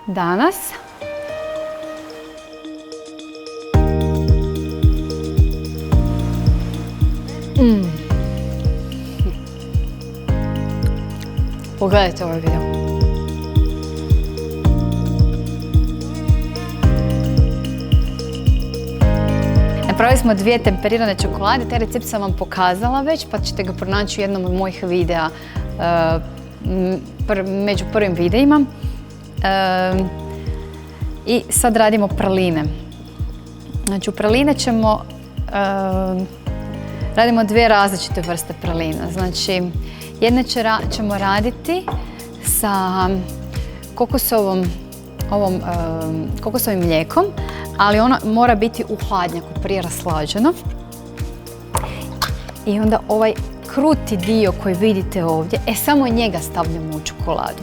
danas. Pogledajte ovaj video. Napravili smo 2 temperirane čokolade, taj recept sam vam pokazala već, pa ćete ga pronaći u jednom od mojih videa među prvim videima. I sad radimo praline. Znači u praline radimo 2 različite vrste pralina. Znači jedne ćemo raditi sa kokosovim mlijekom, ali ono mora biti u hladnjaku, prije raslađeno. I onda ovaj kruti dio koji vidite ovdje, samo njega stavljamo u čokoladu.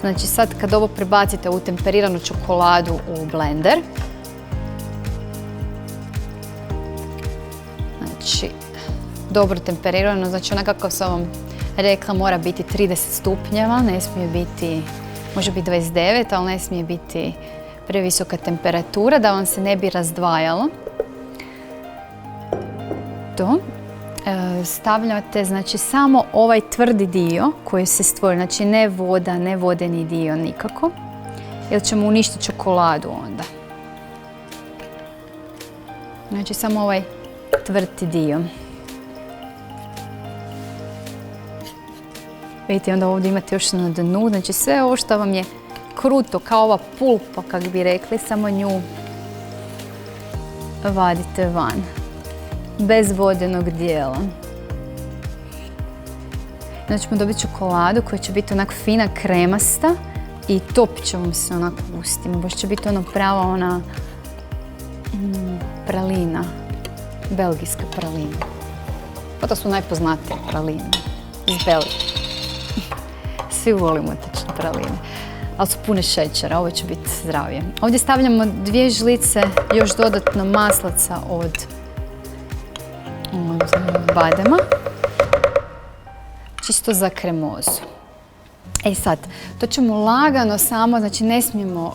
Znači sad kad ovo prebacite u temperiranu čokoladu u blender, znači dobro temperirano, znači onako kako sam vam rekla mora biti 30 stupnjeva, ne smije biti, može biti 29, ali ne smije biti previsoka temperatura da vam se ne bi razdvajalo. To. Stavljate znači samo ovaj tvrdi dio koji se stvori, znači ne voda, ne vodeni dio nikako, jer ćemo uništiti čokoladu onda. Znači samo ovaj tvrdi dio. Vidite, onda ovdje imate još na dnu, znači sve ovo što vam je kruto, kao ova pulpa, kako bi rekli, samo nju vadite van, bez vodenog dijela. Znači ćemo dobiti čokoladu koja će biti onak fina, kremasta i topit će vam se onako u ustima. Baš će biti ono prava ona pralina, belgijska pralina. Pa to su najpoznatije praline iz Belgije. Svi volimo tečne praline, ali su pune šećera, ovo će biti zdravije. Ovdje stavljamo 2 žlice još dodatno maslaca od badema, čisto za kremozu. Sad, to ćemo lagano samo, znači ne smijemo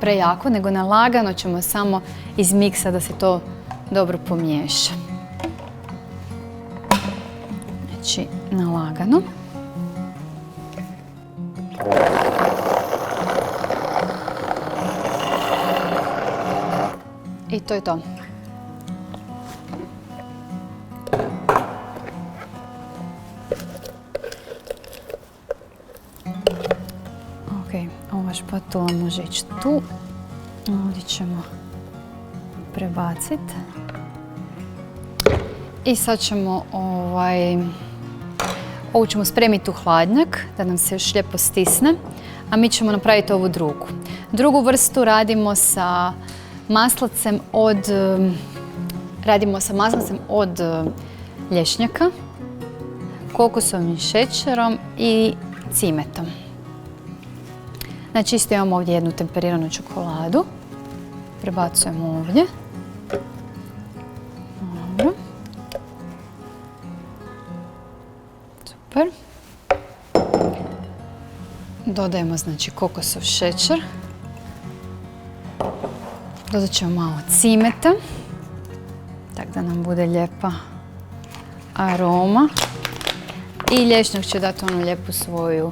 prejako, nego na lagano ćemo samo izmiksa da se to dobro pomiješa. Znači, na lagano. I to je to. Ova špatula može ići tu. Ovdje ćemo prebaciti. I sad ćemo ovu ćemo spremiti u hladnjak da nam se još lijepo stisne, a mi ćemo napraviti ovu drugu. Drugu vrstu radimo sa maslacem od lješnjaka, kokosovim šećerom i cimetom. Znači isto imamo ovdje jednu temperiranu čokoladu. Prebacujemo ovdje. Dobro. Super. Dodajemo znači kokosov šećer. Dodat ćemo malo cimeta, tako da nam bude lijepa aroma. I lješnjak će dati onu lijepu svoju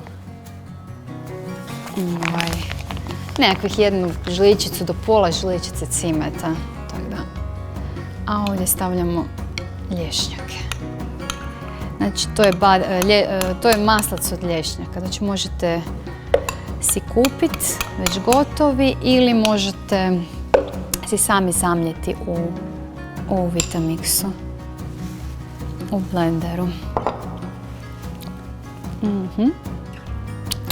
nekakvih 1 žličicu do pola žličice cimeta. A ovdje stavljamo lješnjake. Znači to je maslac od lješnjaka. Znači možete si kupiti već gotovi ili možete si sami zamljeti u Vitamixu, u blenderu.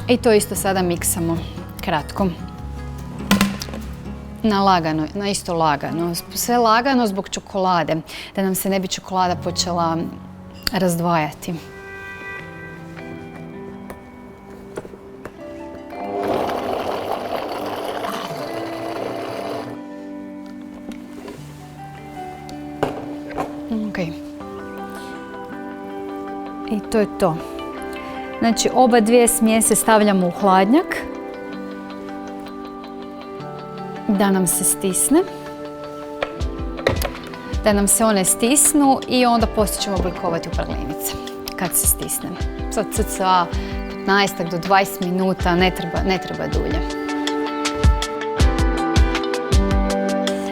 I to isto sada miksamo kratko. Na isto lagano. Sve lagano zbog čokolade, da nam se ne bi čokolada počela razdvajati. I to je to. Znači oba 2 smjese stavljamo u hladnjak da nam se stisne. Da nam se one stisnu i onda poslije ćemo oblikovati u pralinice kad se stisne. Sad cca 15 do 20 minuta, ne treba dulje.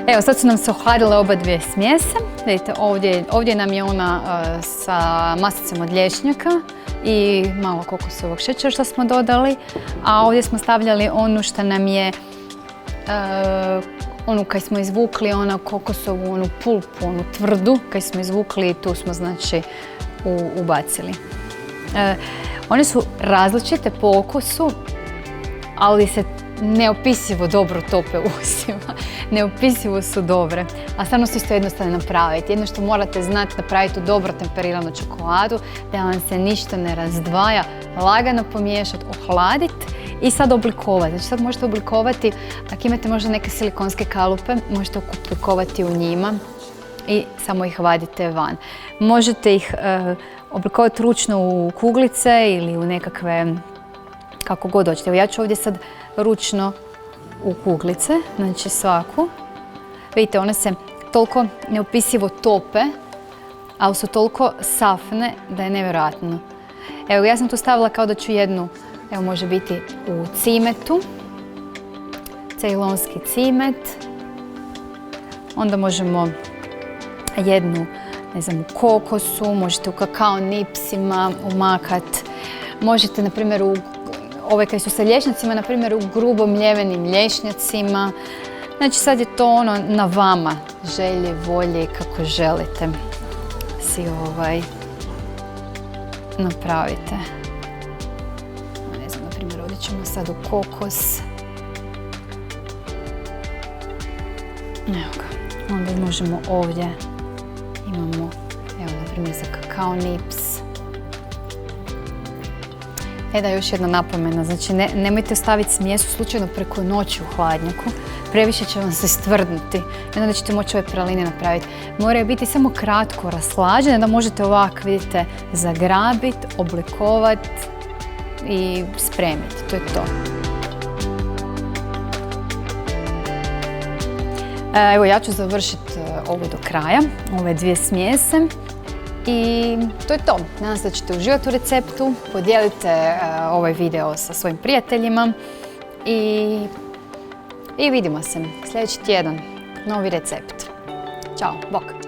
Evo, sad su nam se ohladile oba dvije smjese. Vidite, ovdje nam je ona sa masicom od lješnjaka i malo kokosovog šećera što smo dodali, a ovdje smo stavljali onu što nam je onu kaj smo izvukli, onu kokosovu, onu pulpu, onu tvrdu, kaj smo izvukli i tu smo znači ubacili. One su različite po okusu, ali se neopisivo dobro tope u ustima. Neopisivo su dobre, a stvarno su isto jednostavno napraviti. Jedno što morate znati, napraviti u dobro temperiranu čokoladu, da vam se ništa ne razdvaja, lagano pomiješati, ohladiti i sad oblikovati. Znači sad možete oblikovati, ako imate možda neke silikonske kalupe, možete oblikovati u njima i samo ih vadite van. Možete ih oblikovati ručno u kuglice ili u nekakve, kako god hoćete. Evo ja ću ovdje sad ručno u kuglice, znači svaku. Vidite, one se toliko neopisivo tope, ali su toliko safne da je nevjerojatno. Evo, ja sam tu stavila kao da ću jednu, evo može biti u cimetu, ceylonski cimet. Onda možemo jednu, ne znam, u kokosu, možete u kakao nipsima umakat. Možete, na primjer, ove kaj su sa lješnjacima, na primjer, u grubo mljevenim lješnjacima. Znači sad je to ono na vama, želje, volje, kako želite si napravite. Ne znam, na primjer, ovdje ćemo sad u kokos. Evo ga. Onda možemo ovdje, imamo, evo, na primjer, za kakao nips. Da, još jedna napomena, znači nemojte staviti smjesu slučajno preko noći u hladnjaku, previše će vam se stvrdnuti i onda ćete moći ove praline napraviti. Moraju biti samo kratko raslađene, da možete ovako, vidite, zagrabiti, oblikovati i spremiti. To je to. Evo, ja ću završiti ovo do kraja, ove dvije smjese. I to je to. Nadam se da ćete uživati u receptu, podijelite ovaj video sa svojim prijateljima i vidimo se sljedeći tjedan. Novi recept. Ćao, bok!